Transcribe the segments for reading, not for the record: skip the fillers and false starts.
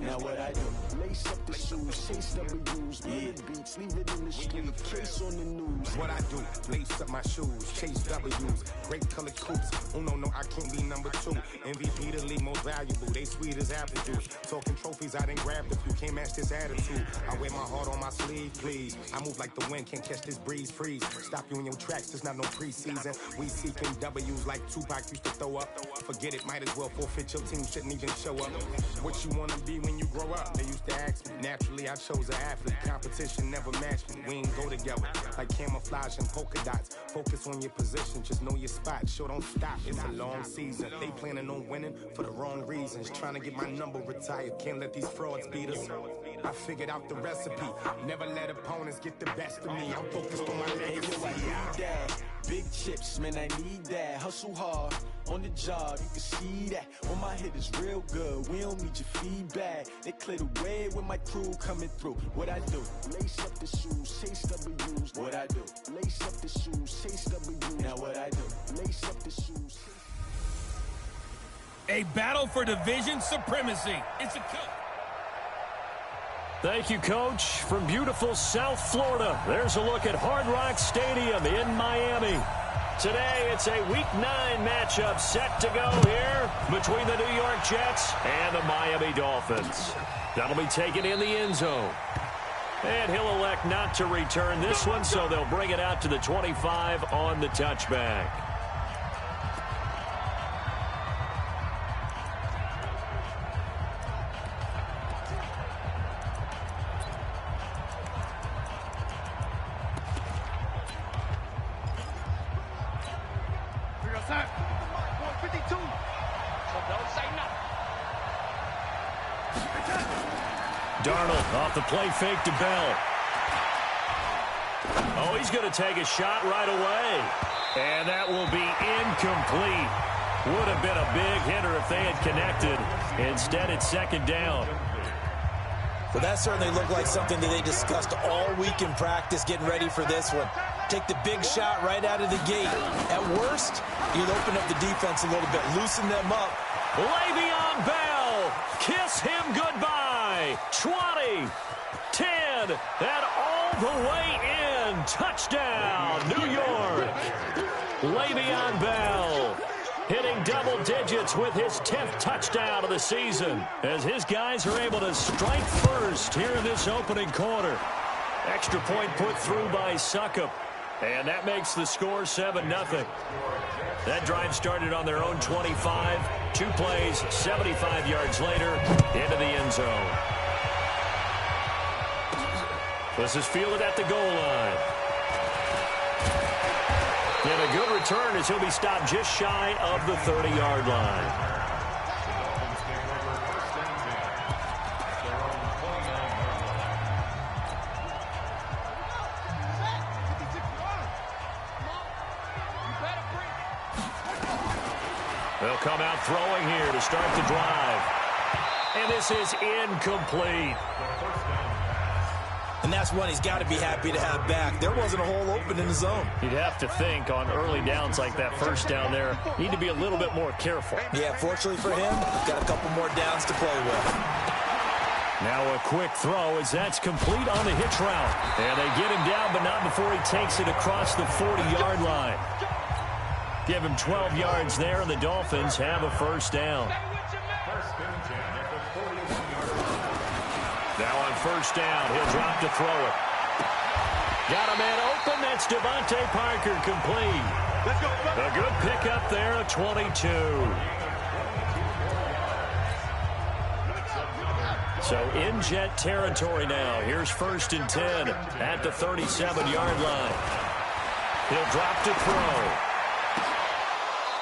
Now what I do? Lace up the shoes, chase W's, beats, leave it in the street, case on the news. What I do? Lace up my shoes, chase W's, great colored coops. Oh no, I can't be number 2. MVP the league most valuable, they sweet as apple juice. Talking trophies, I didn't grab the few, can't match this attitude. I wear my heart on my sleeve, please. I move like the wind, can't catch this breeze, freeze. Stop you in your tracks, there's not no preseason. We seeking W's like Tupac used to throw up. Forget it, might as well forfeit, your team shouldn't even show up. What you wanna be when you grow up? They used to ask me. Naturally, I chose an athlete. Competition never matched me. We ain't go together like camouflage and polka dots. Focus on your position, just know your spot. Sure, don't stop, it's a long season. They planning on winning for the wrong reasons. Trying to get my number retired, can't let these frauds beat us. I figured out the recipe. Never let opponents get the best of me. I'm focused on my legacy. I need that. Big chips, man, I need that. Hustle hard on the job, you can see that. When my hit is real good, we don't need your feedback. They clear the way with my crew coming through. What I do? Lace up the shoes, chase W's. What I do? Lace up the shoes, chase W's. Now what I do? Lace up the shoes. A battle for division supremacy. It's a cut. Thank you, Coach. From beautiful South Florida, there's a look at Hard Rock Stadium in Miami. Today, it's a Week 9 matchup set to go here between the New York Jets and the Miami Dolphins. That'll be taken in the end zone. And he'll elect not to return this one, so they'll bring it out to the 25 on the touchback. Darnold off the play fake to Bell. Oh, he's going to take a shot right away. And that will be incomplete. Would have been a big hitter if they had connected. Instead, it's second down. Well, that certainly looked like something that they discussed all week in practice, getting ready for this one. Take the big shot right out of the gate. At worst, you'd open up the defense a little bit, loosen them up. Le'Veon Bell, kiss him goodbye. 20, 10, and all the way in. Touchdown, New York. Le'Veon Bell hitting double digits with his 10th touchdown of the season as his guys are able to strike first here in this opening quarter. Extra point put through by Succop, and that makes the score 7-0. That drive started on their own 25. 2 plays, 75 yards later, into the end zone. This is fielded at the goal line. And a good return as he'll be stopped just shy of the 30-yard line. They'll come out throwing here to start the drive. And this is incomplete. And that's one he's got to be happy to have back. There wasn't a hole open in the zone. You'd have to think on early downs like that first down there, need to be a little bit more careful. Yeah, fortunately for him, got a couple more downs to play with. Now a quick throw as that's complete on the hitch route. And they get him down, but not before he takes it across the 40-yard line. Give him 12 yards there, and the Dolphins have a first down. Now on first down, he'll drop to throw it. Got a man open. That's Devontae Parker complete. A good pickup there at 22. So in Jet territory now. Here's 1st and 10 at the 37-yard line. He'll drop to throw.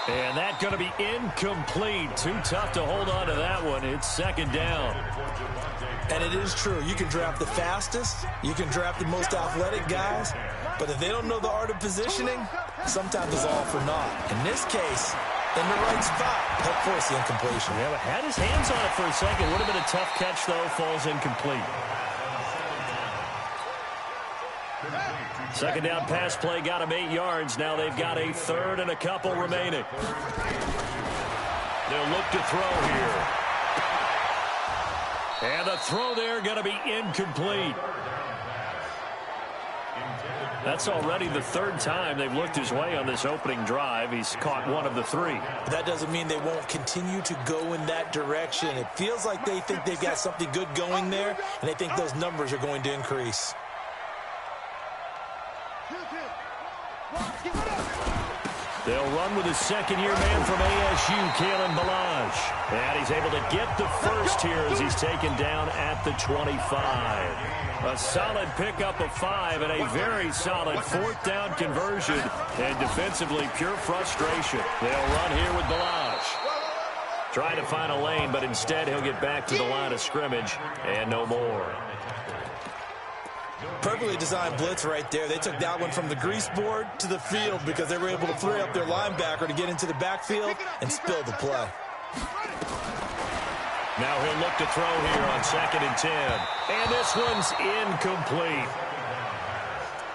And that's going to be incomplete. Too tough to hold on to that one. It's second down. And it is true. You can draft the fastest. You can draft the most athletic guys. But if they don't know the art of positioning, sometimes it's all for naught. In this case, in the right spot, help force the incompletion. Yeah, but had his hands on it for a second. Would have been a tough catch, though. Falls incomplete. Second down pass play got him 8 yards. Now they've got a third and a couple remaining. They'll look to throw here. And the throw there going to be incomplete. That's already the third time they've looked his way on this opening drive. He's caught one of the three. But that doesn't mean they won't continue to go in that direction. It feels like they think they've got something good going there, and they think those numbers are going to increase. They'll run with his second-year man from ASU, Kalen Ballage. And he's able to get the first here as he's taken down at the 25. A solid pickup of 5 and a very solid fourth down conversion. And defensively, pure frustration. They'll run here with Ballage. Trying to find a lane, but instead he'll get back to the line of scrimmage and no more. Perfectly designed blitz right there. They took that one from the grease board to the field because they were able to free up their linebacker to get into the backfield and spill the play. Now he'll look to throw here on 2nd and 10. And this one's incomplete.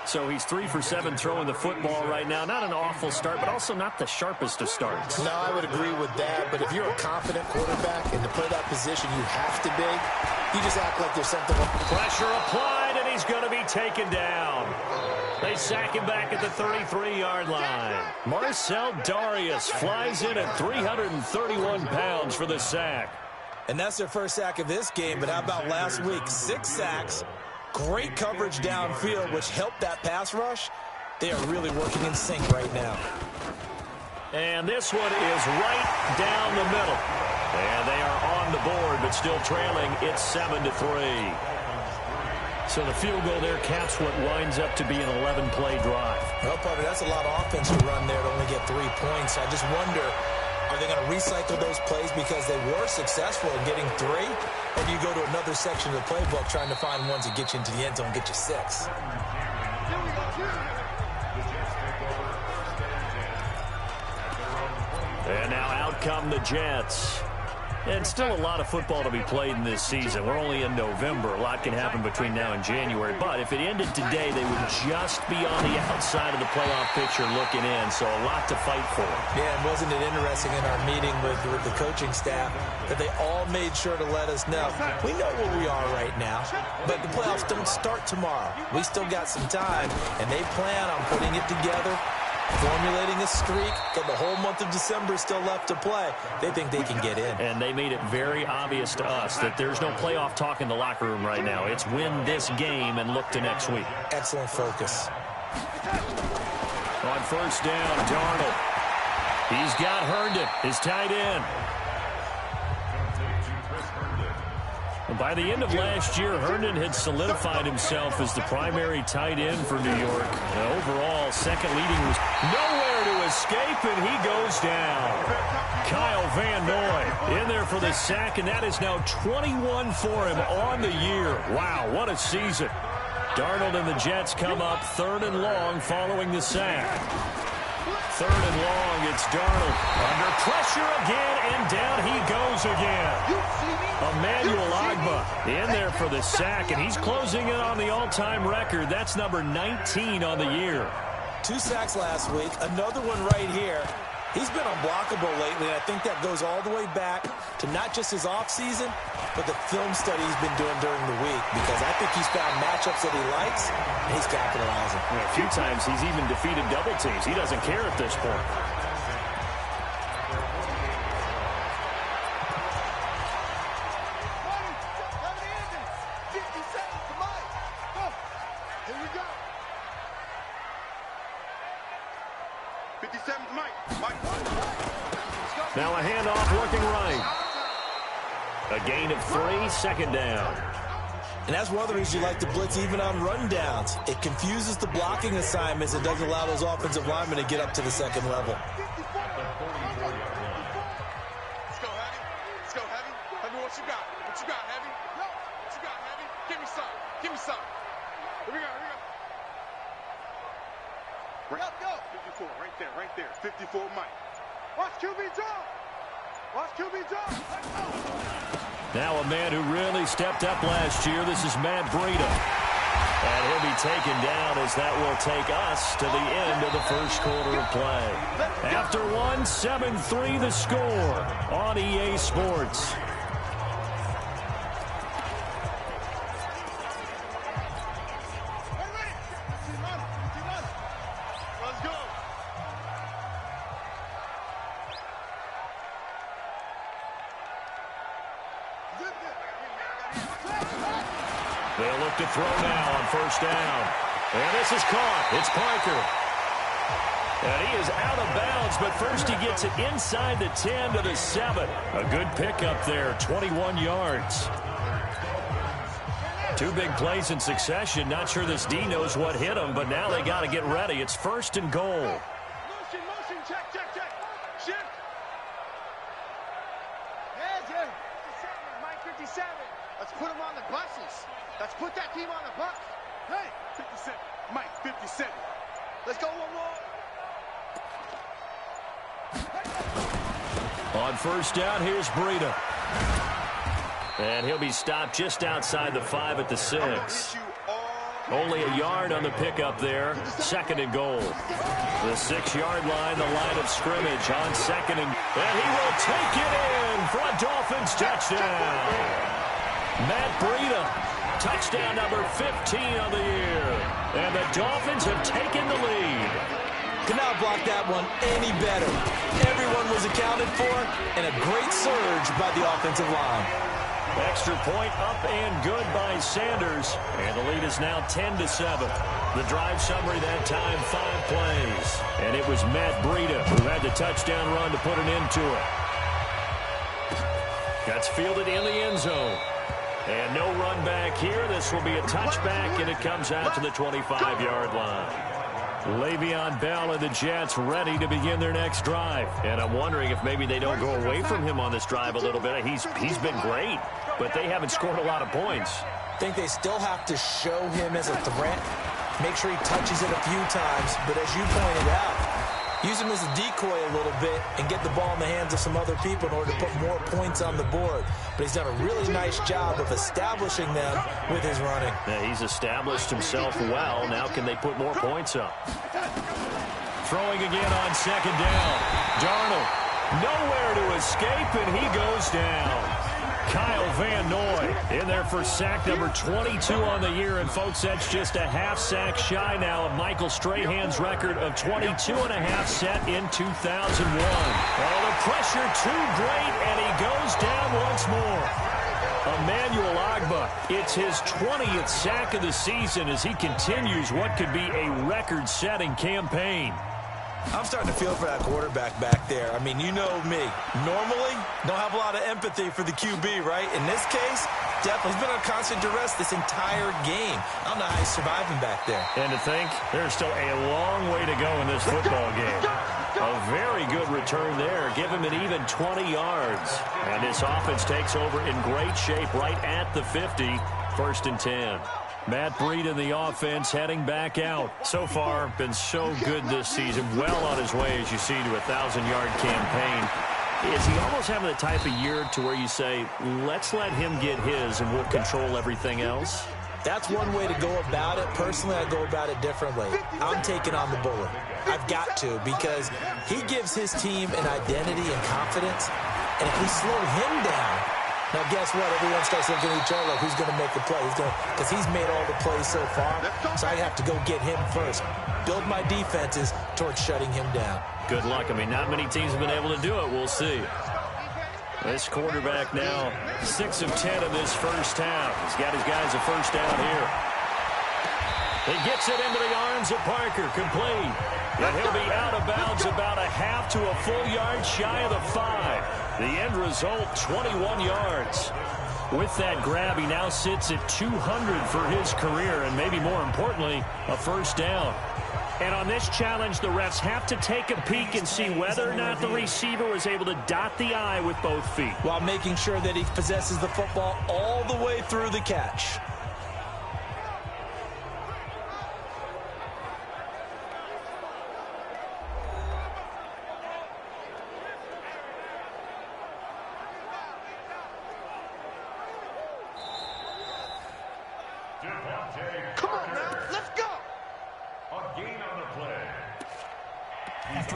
So he's 3 for 7 throwing the football right now. Not an awful start, but also not the sharpest of starts. No, I would agree with that. But if you're a confident quarterback and to play that position you have to be, you just act like there's something wrong. Pressure applied, and he's going to be taken down. They sack him back at the 33-yard line. Marcell Dareus flies in at 331 pounds for the sack. And that's their first sack of this game, but how about last week? 6 sacks, great coverage downfield, which helped that pass rush. They are really working in sync right now. And this one is right down the middle. And they are on the board, but still trailing. It's 7-3. So the field goal there caps what winds up to be an 11-play drive. Well, partner, that's a lot of offense to run there to only get 3 points. I just wonder, are they going to recycle those plays because they were successful in getting 3? Or do you go to another section of the playbook trying to find ones that get you into the end zone and get you 6? And now out come the Jets. And still a lot of football to be played in this season. We're only in November. A lot can happen between now and January. But if it ended today, they would just be on the outside of the playoff picture looking in. So a lot to fight for. Yeah, and wasn't it interesting in our meeting with the coaching staff that they all made sure to let us know, we know where we are right now, but the playoffs don't start tomorrow. We still got some time, and they plan on putting it together, formulating a streak, got the whole month of December still left to play. They think they can get in. And they made it very obvious to us that there's no playoff talk in the locker room right now. It's win this game and look to next week. Excellent focus. On first down, Darnold. He's got Herndon, his tight end. By the end of last year, Herndon had solidified himself as the primary tight end for New York. And overall, second leading was nowhere to escape, and he goes down. Kyle Van Noy in there for the sack, and that is now 21 for him on the year. Wow, what a season. Darnold and the Jets come up 3rd and long following the sack. 3rd and long, it's Darnold. Under pressure again, and down he goes again. Emmanuel Ogbah in there for the sack, and he's closing in on the all-time record. That's number 19 on the year. 2 sacks last week, another one right here. He's been unblockable lately, and I think that goes all the way back to not just his offseason, but the film study he's been doing during the week, because I think he's found matchups that he likes, and he's capitalizing. A few times he's even defeated double teams. He doesn't care at this point. Now a handoff looking right. A gain of 3, 2nd down. And that's one of the reasons you like to blitz even on rundowns. It confuses the blocking assignments and doesn't allow those offensive linemen to get up to the 2nd level. Let's go, Heavy. Let's go, Heavy. Heavy, what you got? What you got, Heavy? What you got, Heavy? Give me some. Give me some. Here we go, here we go. Let's go. 54, right there. 54, Mike. Watch QB jump. Watch QB jump. Let's go. Now a man who really stepped up last year. This is Matt Breida. And he'll be taken down as that will take us to the end of the first quarter of play. After 1, 7-3 the score on EA Sports. They'll look to throw now on first down. And this is caught. It's Parker. And he is out of bounds, but first he gets it inside the 10 to the 7. A good pickup there, 21 yards. Two big plays in succession. Not sure this D knows what hit him, but now they got to get ready. It's first and goal. Motion, check. Shift. Yeah, Jim. 57, Mike, 57. Let's put him on the buses. Let's put that team on the bus. Hey, 57, Mike, 57. Let's go one more. On first down, here's Breida. And he'll be stopped just outside the 5 at the 6. Only a yard on the pickup there. Second and goal. The 6-yard line, the line of scrimmage on second and he will take it in for a Dolphins touchdown. Matt Breida, touchdown number 15 of the year. And the Dolphins have taken the lead. Could not block that one any better. Everyone was accounted for, and a great surge by the offensive line. Extra point up and good by Sanders. And the lead is now 10-7. The drive summary that time, 5 plays. And it was Matt Breida who had the touchdown run to put an end to it. That's fielded in the end zone. And no run back here. This will be a touchback, and it comes out to the 25-yard line. Le'Veon Bell and the Jets ready to begin their next drive. And I'm wondering if maybe they don't go away from him on this drive a little bit. He's been great, but they haven't scored a lot of points. I think they still have to show him as a threat. Make sure he touches it a few times. But as you pointed out, use him as a decoy a little bit and get the ball in the hands of some other people in order to put more points on the board. But he's done a really nice job of establishing them with his running. Yeah, he's established himself well. Now can they put more points up? Throwing again on second down. Darnold, nowhere to escape, and he goes down. Kyle Van Noy in there for sack number 22 on the year. And, folks, that's just a half sack shy now of Michael Strahan's record of 22.5 set in 2001. Oh, the pressure too great, and he goes down once more. Emmanuel Ogbah, it's his 20th sack of the season as he continues what could be a record-setting campaign. I'm starting to feel for that quarterback back there. I mean, you know me. Normally, don't have a lot of empathy for the QB, right? In this case, definitely. He's been under constant duress this entire game. I don't know how he's surviving back there. And to think, there's still a long way to go in this football game. A very good return there. Give him an even 20 yards. And this offense takes over in great shape right at the 50. First and 10. Matt Breida in the offense heading back out. So far, been so good this season. Well on his way, as you see, to a 1,000-yard campaign. Is he almost having the type of year to where you say, let's let him get his and we'll control everything else? That's one way to go about it. Personally, I go about it differently. I'm taking on the bullet. I've got to, because he gives his team an identity and confidence. And if we slow him down, now, guess what? Everyone starts looking at each other like, who's going to make the play? Because he's made all the plays so far, so I have to go get him first. Build my defenses towards shutting him down. Good luck. I mean, not many teams have been able to do it. We'll see. This quarterback now 6 of 10 in this first half. He's got his guys a first down here. He gets it into the arms of Parker, complete. And he'll be out of bounds about a half to a full yard shy of the 5. The end result, 21 yards. With that grab, he now sits at 200 for his career, and maybe more importantly, a first down. And on this challenge, the refs have to take a peek and see whether or not the receiver was able to dot the I with both feet, while making sure that he possesses the football all the way through the catch.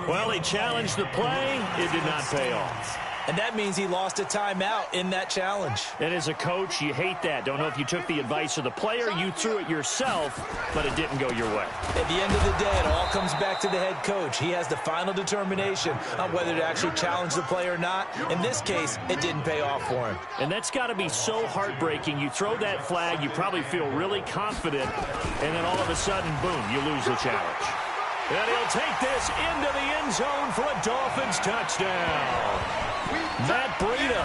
Well, he challenged the play. It did not pay off. And that means he lost a timeout in that challenge. And as a coach, you hate that. Don't know if you took the advice of the player, you threw it yourself, but it didn't go your way. At the end of the day, it all comes back to the head coach. He has the final determination on whether to actually challenge the play or not. In this case, it didn't pay off for him. And that's got to be so heartbreaking. You throw that flag, you probably feel really confident, and then all of a sudden, boom, you lose the challenge. And he'll take this into the end zone for a Dolphins touchdown. Matt Breida,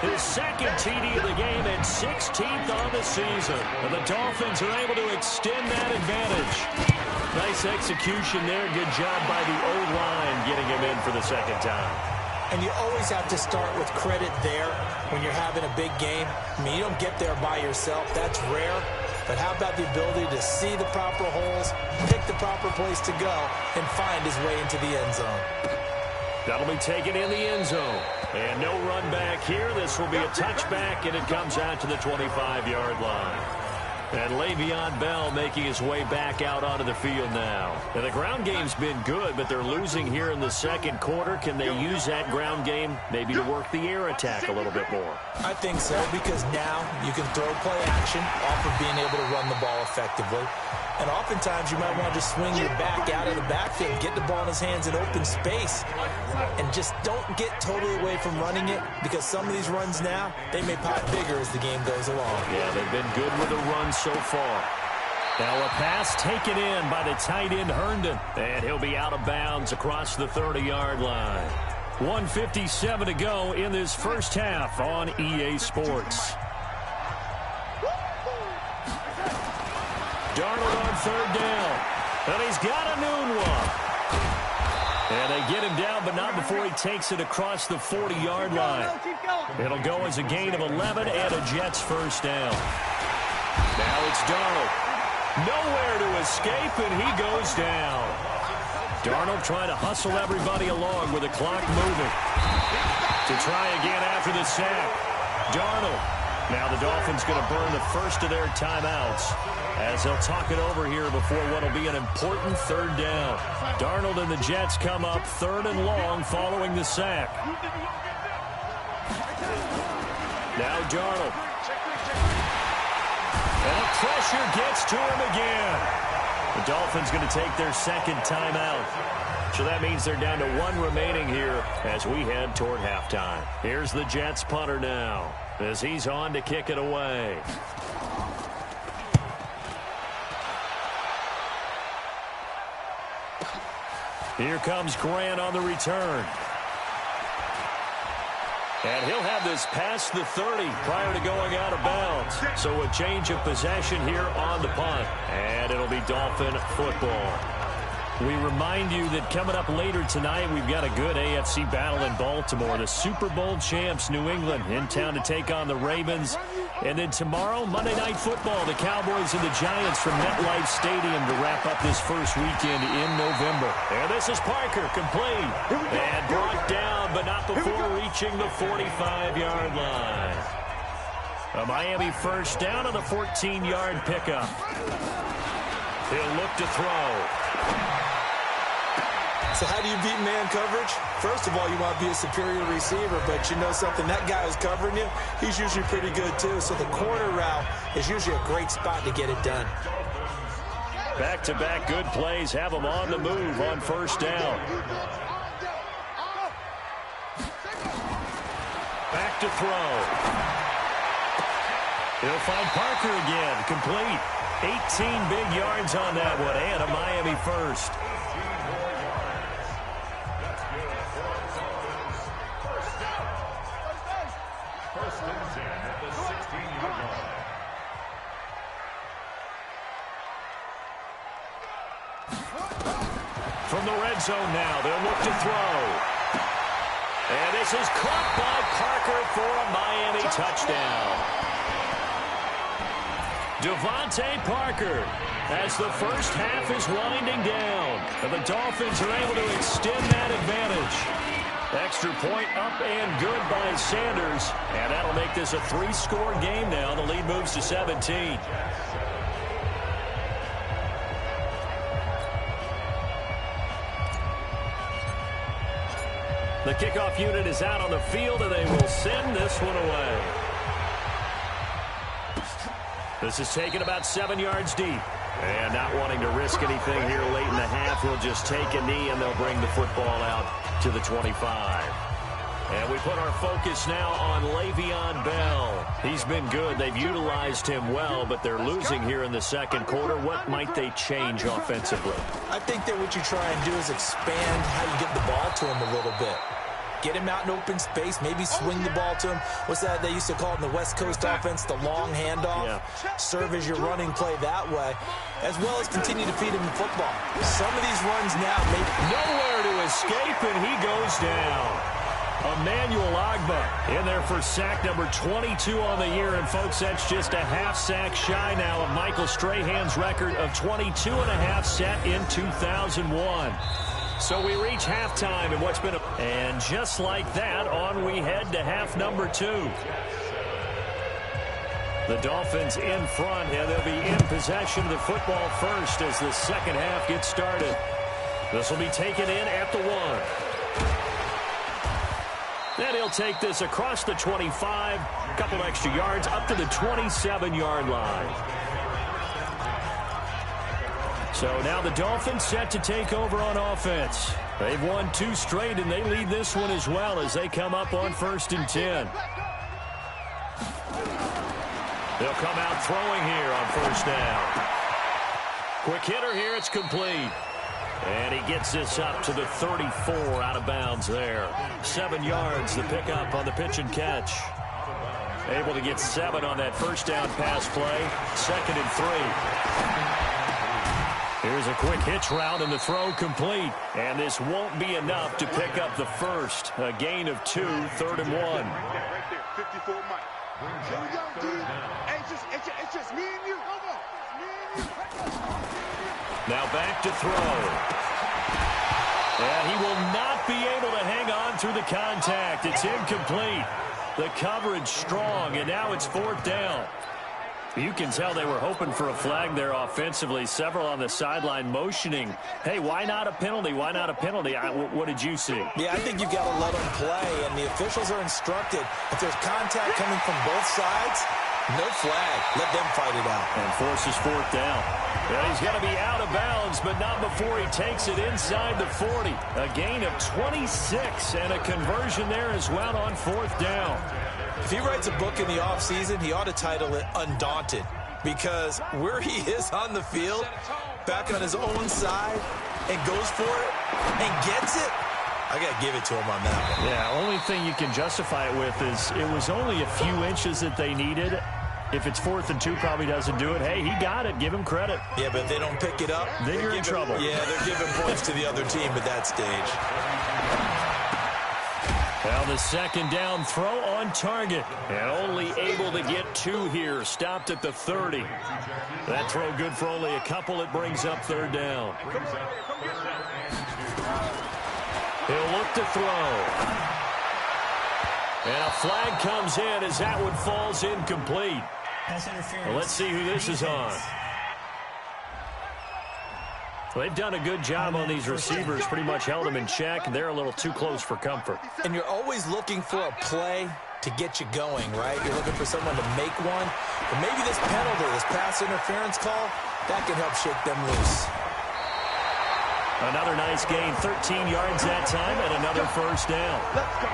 his second TD of the game and 16th on the season. And the Dolphins are able to extend that advantage. Nice execution there. Good job by the O-line getting him in for the second time. And you always have to start with credit there when you're having a big game. I mean, you don't get there by yourself. That's rare. But how about the ability to see the proper holes, pick the proper place to go, and find his way into the end zone? That'll be taken in the end zone. And no run back here. This will be a touchback, and it comes out to the 25-yard line. And Le'Veon Bell making his way back out onto the field now. And the ground game's been good, but they're losing here in the second quarter. Can they use that ground game maybe to work the air attack a little bit more? I think so, because now you can throw play action off of being able to run the ball effectively. And oftentimes you might want to just swing your back out of the backfield, get the ball in his hands in open space, and just don't get totally away from running it, because some of these runs now, they may pop bigger as the game goes along. Yeah, they've been good with the run so far. Now a pass taken in by the tight end Herndon, and he'll be out of bounds across the 30-yard line. 1:57 to go in this first half on EA Sports. Darnold on third down, and he's got a noon one. And they get him down, but not before he takes it across the 40-yard line. It'll go as a gain of 11 and a Jets first down. Now it's Darnold. Nowhere to escape, and he goes down. Darnold trying to hustle everybody along with the clock moving. To try again after the sack. Darnold. Now the Dolphins going to burn the first of their timeouts as they'll talk it over here before what will be an important third down. Darnold and the Jets come up third and long following the sack. Now Darnold. And the pressure gets to him again. The Dolphins going to take their second timeout. So that means they're down to one remaining here as we head toward halftime. Here's the Jets punter now as he's on to kick it away. Here comes Grant on the return. And he'll have this past the 30 prior to going out of bounds. So a change of possession here on the punt. And it'll be Dolphin football. We remind you that coming up later tonight, we've got a good AFC battle in Baltimore. The Super Bowl champs, New England, in town to take on the Ravens. And then tomorrow, Monday Night Football, the Cowboys and the Giants from MetLife Stadium to wrap up this first weekend in November. And this is Parker, complete. And brought down, but not before reaching the 45-yard line. A Miami first down on the 14-yard pickup. He'll look to throw. So how do you beat man coverage? First of all, you want to be a superior receiver, but you know something, that guy who's covering you, he's usually pretty good too. So the corner route is usually a great spot to get it done. Back-to-back good plays have him on the move on first down. Back to throw. He'll find Parker again, complete. 18 big yards on that one, and a Miami first. From the red zone now, they'll look to throw. And this is caught by Parker for a Miami touchdown. Devontae Parker, as the first half is winding down, and the Dolphins are able to extend that advantage. Extra point up and good by Sanders, and that'll make this a three-score game now. The lead moves to 17. The kickoff unit is out on the field, and they will send this one away. This is taken about 7 yards deep. And not wanting to risk anything here late in the half, he'll just take a knee, and they'll bring the football out to the 25. And we put our focus now on Le'Veon Bell. He's been good. They've utilized him well, but they're losing here in the second quarter. What might they change offensively? I think that what you try and do is expand how you get the ball to him a little bit. Get him out in open space, maybe swing the ball to him. What's that they used to call it in the West Coast offense, the long handoff? Yeah. Serve as your running play that way, as well as continue to feed him the football. Some of these runs now, maybe nowhere to escape, and he goes down. Emmanuel Ogbah in there for sack number 22 on the year. And, folks, that's just a half sack shy now of Michael Strahan's record of 22 and a half set in 2001. So we reach halftime in what's been and just like that, on we head to half number 2. The Dolphins in front, and they'll be in possession of the football first as the second half gets started. This will be taken in at the 1. Then he'll take this across the 25, a couple extra yards, up to the 27-yard line. So now the Dolphins set to take over on offense. They've won 2 straight, and they lead this one as well as they come up on 1st and 10. They'll come out throwing here on 1st down. Quick hitter here, it's complete. And he gets this up to the 34 out of bounds there. 7 yards, the pickup on the pitch and catch. Able to get 7 on that 1st down pass play. 2nd and 3. Here's a quick hitch route and the throw complete. And this won't be enough to pick up the first. A gain of 2, 3rd and 1. Right there, 54 Mike. Here we go, dude. Hey, it's just me and you. Now back to throw. And he will not be able to hang on through the contact. It's incomplete. The coverage strong, and now it's 4th down. You can tell they were hoping for a flag there offensively. Several on the sideline motioning, hey, why not a penalty? Why not a penalty? What did you see? Yeah, I think you've got to let them play, and the officials are instructed. If there's contact coming from both sides, no flag. Let them fight it out. And forces 4th down. Yeah, he's going to be out of bounds, but not before he takes it inside the 40. A gain of 26 and a conversion there as well on 4th down. If he writes a book in the offseason, he ought to title it Undaunted, because where he is on the field, back on his own side, and goes for it and gets it, I got to give it to him on that one. Yeah, only thing you can justify it with is it was only a few inches that they needed. If it's 4th and 2, probably doesn't do it. Hey, he got it. Give him credit. Yeah, but if they don't pick it up, then you're in trouble. Yeah, they're giving points to the other team at that stage. Well, the 2nd down throw on target. And only able to get 2 here. Stopped at the 30. That throw good for only a couple. It brings up 3rd down. He'll look to throw. And a flag comes in as that one falls incomplete. Well, let's see who this is on. Well, they've done a good job on these receivers, pretty much held them in check, and they're a little too close for comfort. And you're always looking for a play to get you going, right? You're looking for someone to make one. But maybe this penalty, this pass interference call, that can help shake them loose. Another nice gain, 13 yards that time, and another 1st down. Let's go.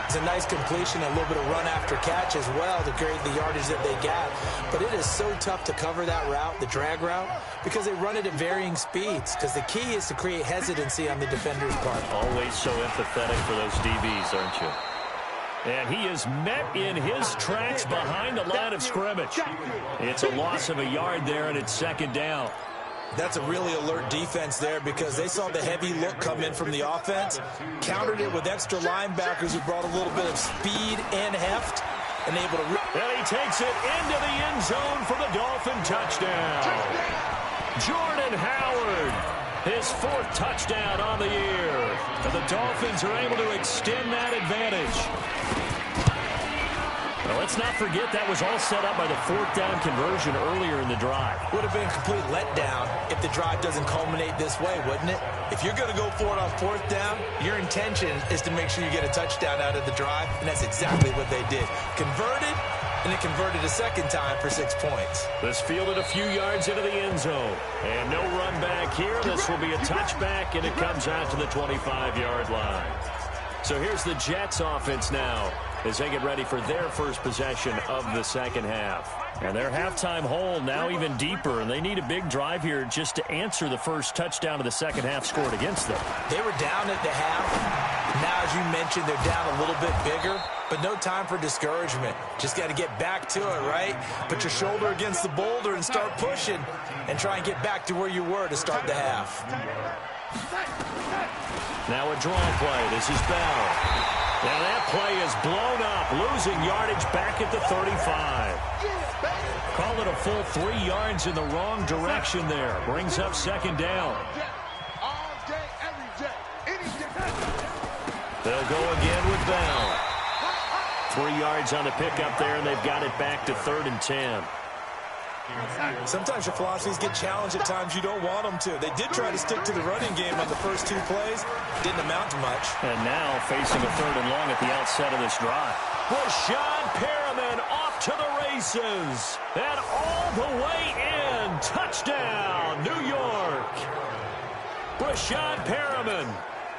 It's a nice completion, a little bit of run after catch as well to create the yardage that they got. But it is so tough to cover that route, the drag route, because they run it at varying speeds. Because the key is to create hesitancy on the defender's part. Always so empathetic for those DBs, aren't you? And he is met in his tracks behind the line of scrimmage. It's a loss of a yard there, and it's 2nd down. That's a really alert defense there because they saw the heavy look come in from the offense, countered it with extra linebackers who brought a little bit of speed and heft, and able to... And he takes it into the end zone for the Dolphin touchdown. Jordan Howard, his 4th touchdown on the year. And the Dolphins are able to extend that advantage. Well, let's not forget that was all set up by the fourth down conversion earlier in the drive. Would have been a complete letdown if the drive doesn't culminate this way, wouldn't it? If you're going to go for it on fourth down, your intention is to make sure you get a touchdown out of the drive, and that's exactly what they did. Converted, and it converted a second time for 6 points. This fielded a few yards into the end zone. And no run back here. This will be a touchback, and it comes out to the 25-yard line. So here's the Jets offense now as they get ready for their first possession of the second half. And their halftime hole now even deeper, and they need a big drive here just to answer the first touchdown of the second half scored against them. They were down at the half. Now, as you mentioned, they're down a little bit bigger, but no time for discouragement. Just got to get back to it, right? Put your shoulder against the boulder and start pushing and try and get back to where you were to start the half. Now a draw play. This is Bell. Now that play is blown up, losing yardage back at the 35. Call it a full 3 yards in the wrong direction there. Brings up second down. They'll go again with Bell. 3 yards on the pickup there, and they've got it back to 3rd and 10. Sometimes your philosophies get challenged at times you don't want them to. They did try to stick to the running game on the first 2 plays. Didn't amount to much. And now facing a 3rd and long at the outset of this drive. Rashad Perriman off to the races. And all the way in. Touchdown, New York. Rashad Perriman.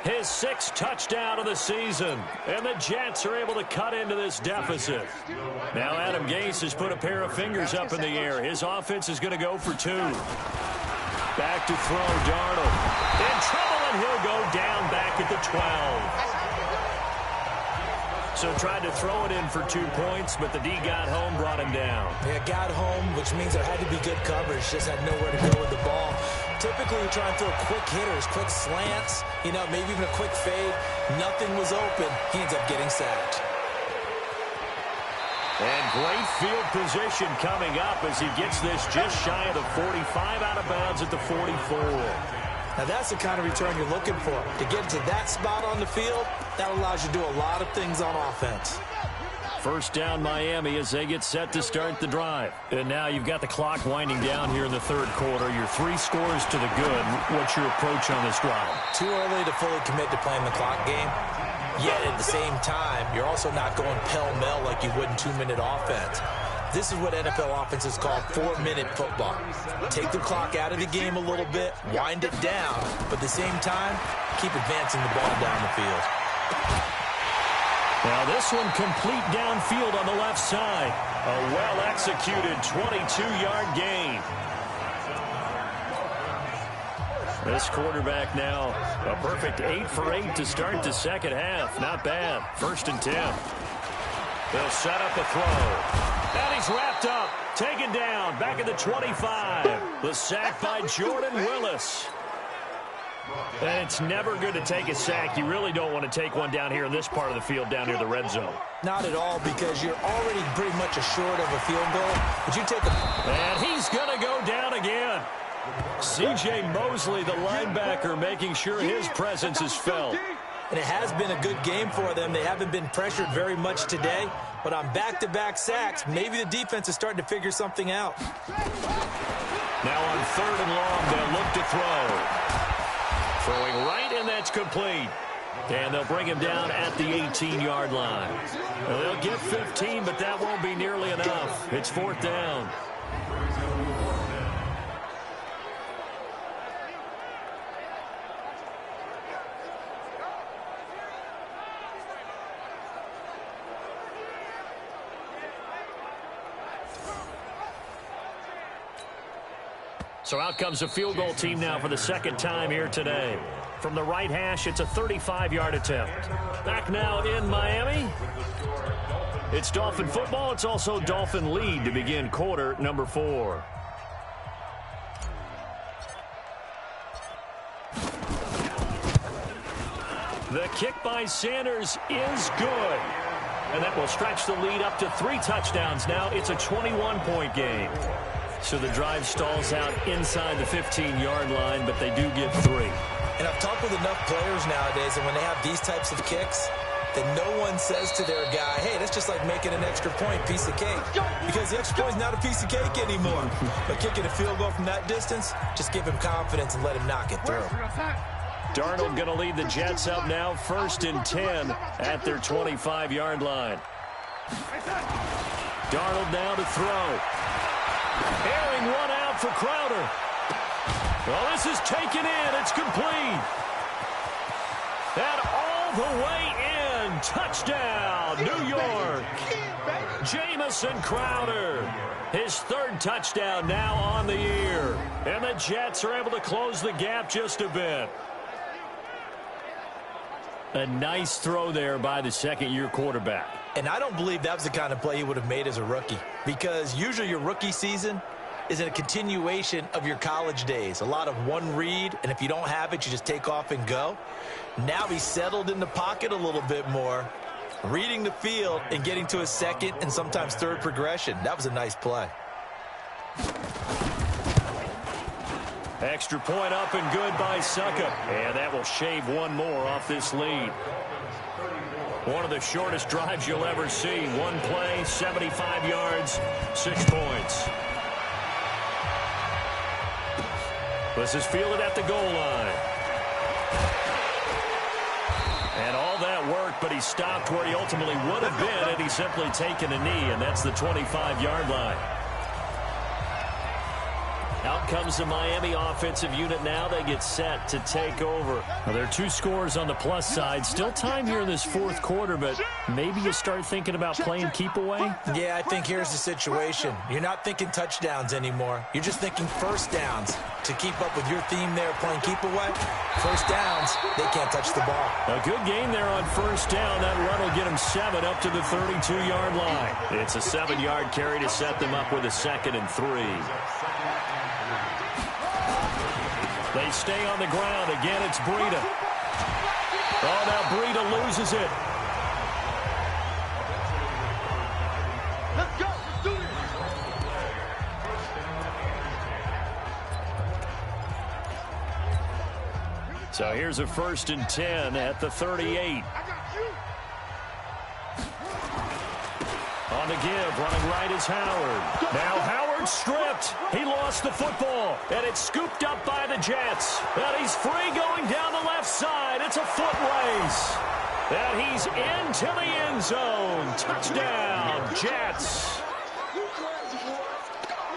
His 6th touchdown of the season. And the Jets are able to cut into this deficit. Now Adam Gase has put a pair of fingers up in the air. His offense is going to go for 2. Back to throw, Darnold. In trouble, and he'll go down back at the 12. So tried to throw it in for 2 points, but the D got home, brought him down. Yeah, got home, which means there had to be good coverage. Just had nowhere to go with the ball. Typically, we try and throw quick hitters, quick slants, maybe even a quick fade. Nothing was open. He ends up getting sacked. And great field position coming up as he gets this just shy of the 45, out of bounds at the 44. Now, that's the kind of return you're looking for. To get to that spot on the field, that allows you to do a lot of things on offense. First down, Miami, as they get set to start the drive. And now you've got the clock winding down here in the 3rd quarter. You're 3 scores to the good. What's your approach on this drive? Too early to fully commit to playing the clock game. Yet at the same time, you're also not going pell-mell like you would in 2-minute offense. This is what NFL offenses call 4-minute football. Take the clock out of the game a little bit, wind it down, but at the same time, keep advancing the ball down the field. Now this one complete downfield on the left side. A well-executed 22-yard gain. This quarterback now, a perfect 8 for 8 to start the second half. Not bad. 1st and 10. They'll set up the throw. And he's wrapped up. Taken down. Back at the 25. The sack by Jordan Willis. And it's never good to take a sack. You really don't want to take one down here in this part of the field, down near the red zone. Not at all, because you're already pretty much assured of a field goal. But you take a... And he's going to go down again. C.J. Mosley, the linebacker, making sure his presence is felt. And it has been a good game for them. They haven't been pressured very much today. But on back-to-back sacks, maybe the defense is starting to figure something out. Now on 3rd and long, they'll look to throw. Throwing right, and that's complete. And they'll bring him down at the 18-yard line. Well, they'll get 15, but that won't be nearly enough. It's 4th down. So out comes the field goal team now for the 2nd time here today. From the right hash, it's a 35-yard attempt. Back now in Miami. It's Dolphin football. It's also Dolphin lead to begin quarter number 4. The kick by Sanders is good. And that will stretch the lead up to 3 touchdowns now. It's a 21-point game. So the drive stalls out inside the 15-yard line, but they do get 3. And I've talked with enough players nowadays, and when they have these types of kicks, that no one says to their guy, hey, that's just like making an extra point, piece of cake. Because the extra point is not a piece of cake anymore. But kicking a field goal from that distance, just give him confidence and let him knock it through. Darnold going to lead the Jets up now, 1st and 10 at their 25-yard line. Darnold now to throw. Airing one out for Crowder. Well, this is taken in. It's complete. And all the way in. Touchdown, New York. Jamison Crowder. His 3rd touchdown now on the year. And the Jets are able to close the gap just a bit. A nice throw there by the second-year quarterback. And I don't believe that was the kind of play he would have made as a rookie. Because usually your rookie season is a continuation of your college days. A lot of one read, and if you don't have it, you just take off and go. Now he's settled in the pocket a little bit more, reading the field and getting to his 2nd and sometimes 3rd progression. That was a nice play. Extra point up and good by Succop. And that will shave one more off this lead. One of the shortest drives you'll ever see. One play, 75 yards, 6 points. This is fielded at the goal line. And all that worked, but he stopped where he ultimately would have been had he simply taken a knee, and that's the 25-yard line. Out comes the Miami offensive unit now. They get set to take over. Well, there are 2 scores on the plus side. Still time here in this 4th quarter, but maybe you start thinking about playing keep away? Yeah, I think here's the situation. You're not thinking touchdowns anymore. You're just thinking first downs. To keep up with your theme there, playing keep away, first downs, they can't touch the ball. A good game there on first down. That run will get them 7 up to the 32-yard line. It's a 7-yard carry to set them up with a 2nd and 3. They stay on the ground. Again, it's Breida. Oh, now Breida loses it. Let's go. Let's do this. So here's a 1st and 10 at the 38. On the give, running right is Howard. Now Howard stripped. He lost the football, and it's scooped up by the Jets. And he's free going down the left side. It's a foot race. And he's into the end zone. Touchdown, Jets.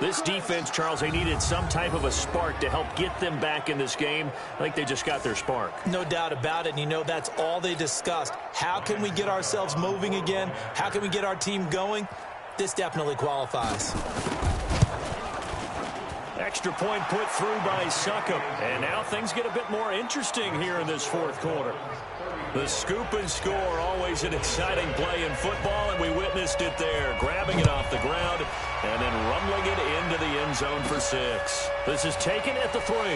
This defense, Charles, they needed some type of a spark to help get them back in this game. I think they just got their spark. No doubt about it. And you know, that's all they discussed. How can we get ourselves moving again? How can we get our team going? This definitely qualifies. Extra point put through by Succop. And now things get a bit more interesting here in this 4th quarter. The scoop and score, always an exciting play in football, and we witnessed it there. Grabbing it off the ground and then rumbling it into the end zone for 6. This is taken at the 3. And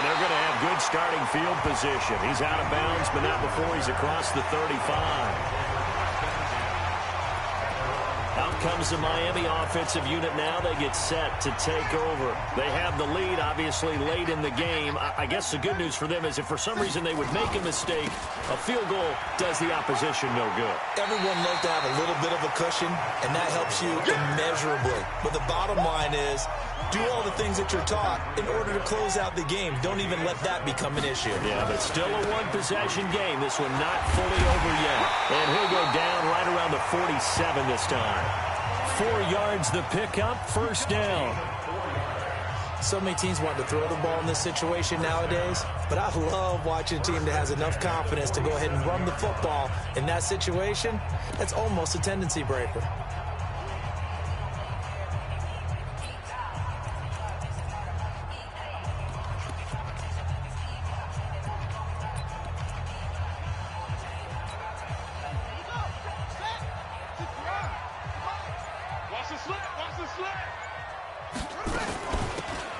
they're going to have good starting field position. He's out of bounds, but not before he's across the 35. Out comes the Miami offensive unit now. They get set to take over. They have the lead, obviously, late in the game. I guess the good news for them is if for some reason they would make a mistake, a field goal does the opposition no good. Everyone loves to have a little bit of a cushion, and that helps you immeasurably. But the bottom line is, do all the things that you're taught in order to close out the game. Don't even let that become an issue. Yeah, but still a one-possession game. This one not fully over yet. And he'll go down right around the 47 this time. 4 yards the pickup, 1st down. So many teams want to throw the ball in this situation nowadays, but I love watching a team that has enough confidence to go ahead and run the football in that situation. That's almost a tendency breaker.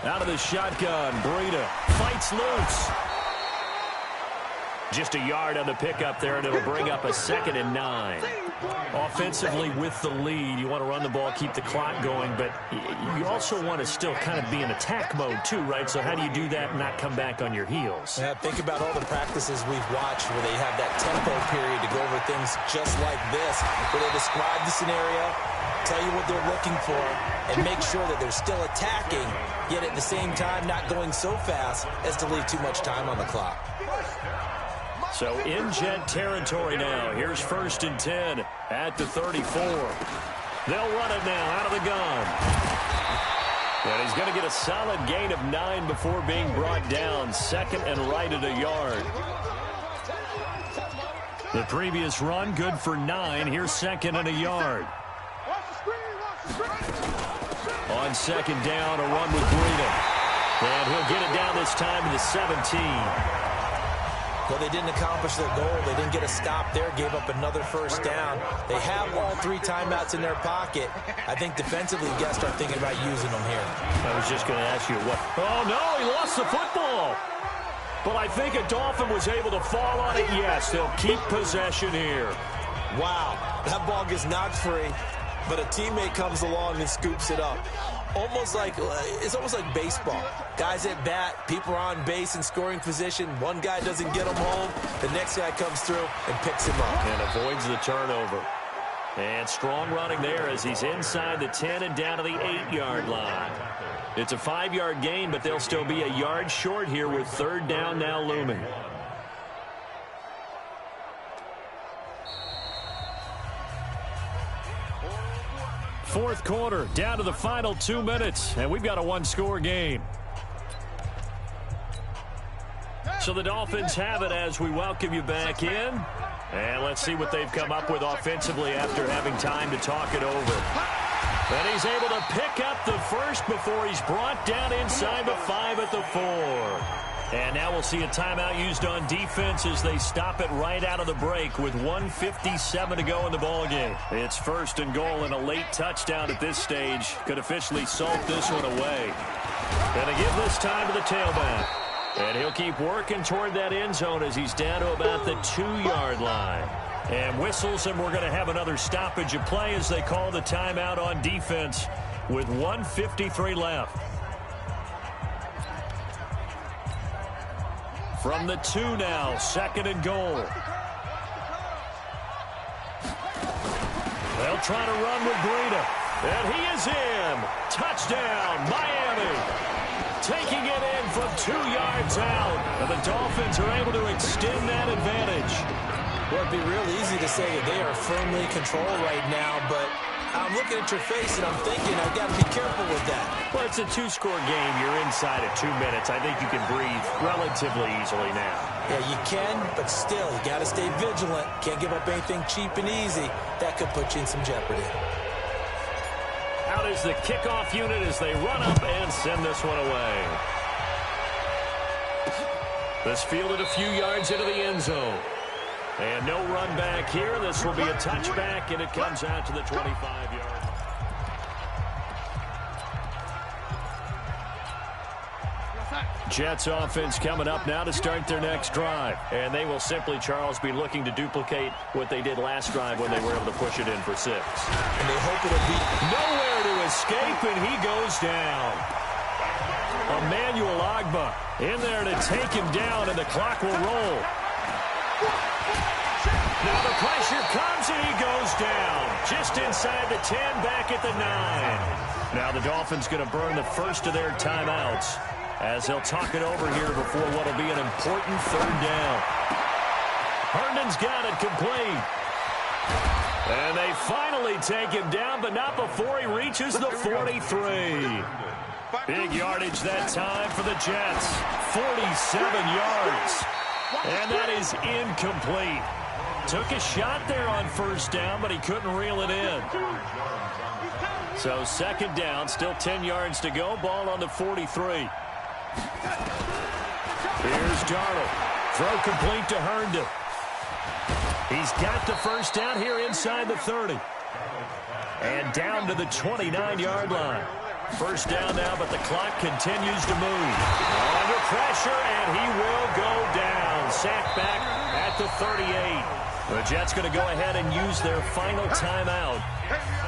Out of the shotgun, Breida fights loose. Just a yard on the pickup there, and it'll bring up a 2nd and 9. Offensively with the lead, you want to run the ball, keep the clock going, but you also want to still kind of be in attack mode too, right? So how do you do that and not come back on your heels? Yeah, think about all the practices we've watched where they have that tempo period to go over things just like this, where they describe the scenario, tell you what they're looking for, and make sure that they're still attacking, yet at the same time not going so fast as to leave too much time on the clock. So in Jet territory now. Here's 1st and 10 at the 34. They'll run it now out of the gun. And he's going to get a solid gain of 9 before being brought down. 2nd and right at a yard. The previous run good for 9. Here's 2nd and a yard. On 2nd down, a run with Breida. And he'll get it down this time to the 17. Well, they didn't accomplish their goal. They didn't get a stop there, gave up another 1st down. They have all 3 timeouts in their pocket. I think defensively, guests are thinking about using them here. I was just going to ask you what. Oh, no, he lost the football. But I think a Dolphin was able to fall on it. Yes, they'll keep possession here. Wow, that ball gets knocked free, but a teammate comes along and scoops it up. It's almost like baseball. Guys at bat, people are on base in scoring position. One guy doesn't get him home. The next guy comes through and picks him up. And avoids the turnover. And strong running there as he's inside the 10 and down to the 8-yard line. It's a 5-yard gain, but they'll still be a yard short here with 3rd down now looming. Fourth quarter, down to the final 2 minutes, and we've got a 1-score game. So the Dolphins have it as we welcome you back in. And let's see what they've come up with offensively after having time to talk it over. And he's able to pick up the first before he's brought down inside the 5 at the 4. And now we'll see a timeout used on defense as they stop it right out of the break with 1:57 to go in the ballgame. It's 1st and goal and a late touchdown at this stage could officially salt this one away. Gonna give this time to the tailback. And he'll keep working toward that end zone as he's down to about the 2-yard line. And whistles, and we're going to have another stoppage of play as they call the timeout on defense with 1:53 left. From the 2 now, 2nd and goal. They'll try to run with Breida. And he is in. Touchdown, Miami. Taking it in from 2 yards out. And the Dolphins are able to extend that advantage. Well, it'd be real easy to say that they are firmly controlled right now, but I'm looking at your face and I'm thinking I've got to be careful with that. Well, it's a 2-score game. You're inside of 2 minutes. I think you can breathe relatively easily now. Yeah, you can, but still, you got to stay vigilant. Can't give up anything cheap and easy. That could put you in some jeopardy. Out is the kickoff unit as they run up and send this one away. This fielded a few yards into the end zone. And no run back here. This will be a touchback, and it comes out to the 25-yard. Jets offense coming up now to start their next drive. And they will simply, Charles, be looking to duplicate what they did last drive when they were able to push it in for 6. And they hope it'll be nowhere to escape, and he goes down. Emmanuel Ogbah in there to take him down, and the clock will roll. Now the pressure comes, and he goes down. Just inside the 10, back at the 9. Now the Dolphins going to burn the first of their timeouts as they'll talk it over here before what will be an important 3rd down. Herndon's got it complete. And they finally take him down, but not before he reaches the 43. Big yardage that time for the Jets. 47 yards. And that is incomplete. Took a shot there on 1st down, but he couldn't reel it in. So 2nd down, still 10 yards to go. Ball on the 43. Here's Darnold. Throw complete to Herndon. He's got the 1st down here inside the 30. And down to the 29-yard line. 1st down now, but the clock continues to move. Under pressure, and he will go down. Sacked back at the 38. The Jets going to go ahead and use their final timeout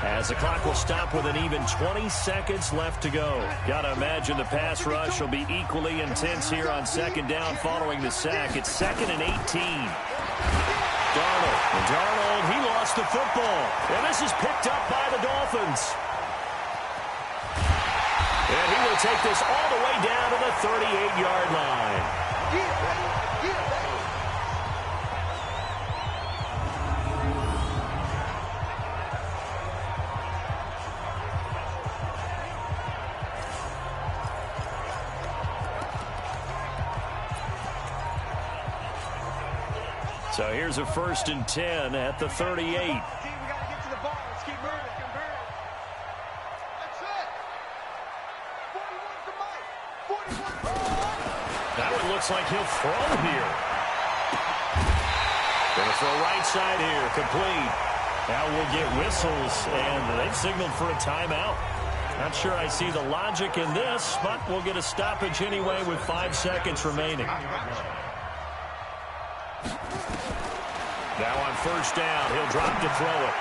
as the clock will stop with an even 20 seconds left to go. Got to imagine the pass rush will be equally intense here on second down following the sack. It's 2nd and 18. Darnold, he lost the football. And this is picked up by the Dolphins. And he will take this all the way down to the 38-yard line. So here's a 1st and 10 at the 38. Looks like he'll throw here. Going to throw right side here, complete. Now we'll get whistles, and they've signaled for a timeout. Not sure I see the logic in this, but we'll get a stoppage anyway with 5 seconds remaining. Now on 1st down, he'll drop to throw it.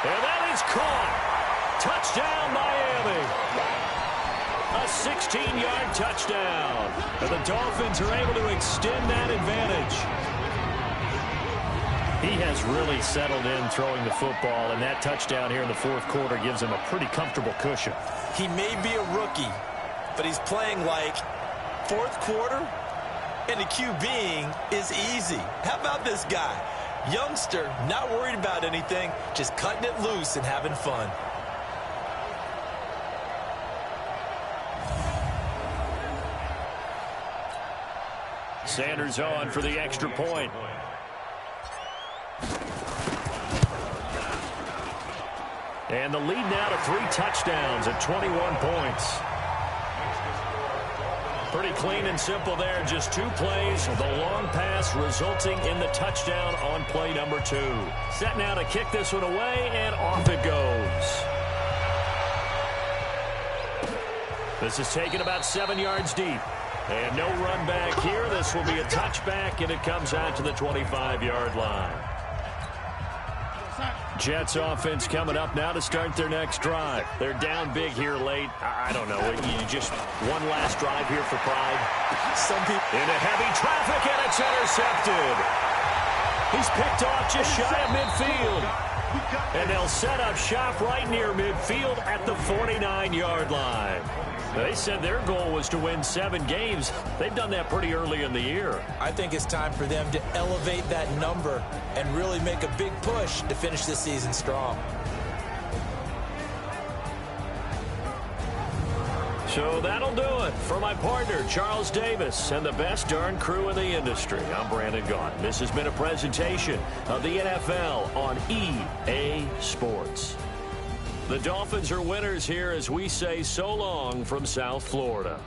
And that is caught. Touchdown, Miami. A 16-yard touchdown. And the Dolphins are able to extend that advantage. He has really settled in throwing the football, and that touchdown here in the 4th quarter gives him a pretty comfortable cushion. He may be a rookie, but he's playing like 4th quarter, and the QBing is easy. How about this guy? Youngster, not worried about anything, just cutting it loose and having fun. Sanders on for the extra point. And the lead now to 3 touchdowns at 21 points. Pretty clean and simple there. Just 2 plays. The long pass resulting in the touchdown on play number 2. Set now to kick this one away, and off it goes. This is taken about 7 yards deep. And no run back here. This will be a touchback, and it comes out to the 25-yard line. Jets offense coming up now to start their next drive. They're down big here late. I don't know. You just one last drive here for pride. Some people into heavy traffic, and it's intercepted. He's picked off just shy of midfield. And they'll set up shop right near midfield at the 49-yard line. They said their goal was to win 7 games. They've done that pretty early in the year. I think it's time for them to elevate that number and really make a big push to finish this season strong. So that'll do it for my partner, Charles Davis, and the best darn crew in the industry. I'm Brandon Gaudin. This has been a presentation of the NFL on EA Sports. The Dolphins are winners here as we say so long from South Florida.